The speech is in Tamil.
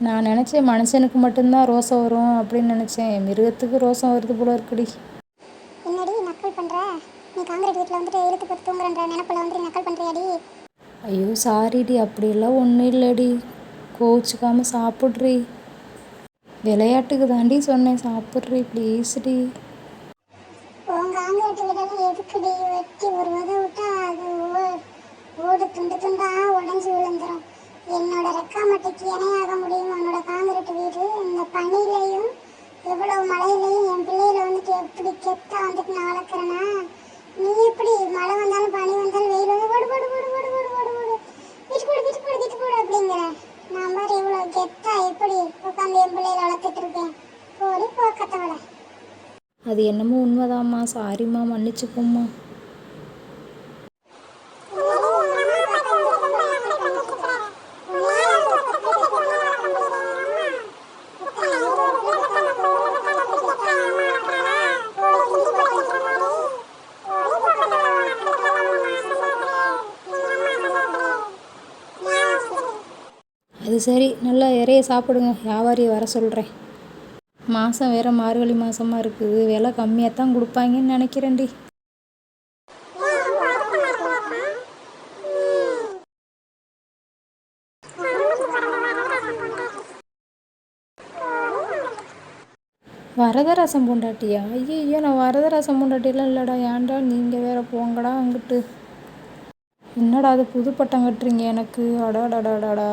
நான் நினச்சேன் மனுஷனுக்கு மட்டும்தான் ரோசம் வரும் அப்படின்னு நினச்சேன். மிருகத்துக்கு ரோசம் வருது போல இருக்குடி. என்னடி நக்கல் பண்ணுற? நீ காங்கிரீட் வீட்டில் வந்துட்டு இழுத்து போட்டு தூங்குறன்ற நினப்பில் வந்துட்டு நக்கல் பண்ணுறியாடி? ஐயோ சாரிடி, அப்படியெல்லாம் ஒன்றும் இல்லைடி. கோச்சிக்காமல் சாப்பிட்றி. விளையாட்டுக்கு தாண்டி சொன்னேன், சாப்பிட்றி ப்ளீஸ்டி. உன் காங்கிரீட் வீடெல்லாம் எதுக்குடி? வெட்டி ஒரு உதவி விட்டா அது ஓடு துண்டு துண்டா உடஞ்சி விழுந்துடும். என்னோட ரெக்காமட்டைக்கு இணையாக முடியும் உன்னோட காங்கிரீட் வீடு. இந்த பனிலையும் எவ்வளவு மழையிலையும் என் பிள்ளையில வந்துட்டு எப்படி கெத்தா வந்துட்டு நான் வளர்க்குறேன்னா, நீ எப்படி மழை வந்தாலும் பனி வந்தாலும் வெயில் வந்து ஓடு ஓடு ஓடு ஓடு ஓடு ஓடு ஓடு வீட்டு போடு வீட்டு போடு வீட்டு போடு அப்படிங்கிற நான் மாதிரி இவ்வளோ கெத்தா எப்படி உட்காந்து என் பிள்ளையில வளர்த்துட்டு இருக்கேன். போடி போக்கத்தவளை. அது என்னமோ உண்மைதாம்மா, சாரிம்மா, மன்னிச்சுக்கோம்மா. அது சரி, நல்லா இறைய சாப்பிடுங்க. வியாபாரியை வர சொல்கிறேன். மாதம் வேறு மார்கழி மாதமாக இருக்குது, விலை கம்மியாக தான் கொடுப்பாங்கன்னு நினைக்கிறேன்டி. வரதராசன் பொண்டாட்டியா? ஐயோ, நான் வரதராசன் பொண்டாட்டியெல்லாம் இல்லைடா. ஏன்டா நீங்கள் வேற போங்கடா அங்கிட்டு. என்னடா அது புது பட்டம் கட்டுறீங்க எனக்கு? அடாடாடாடாடா.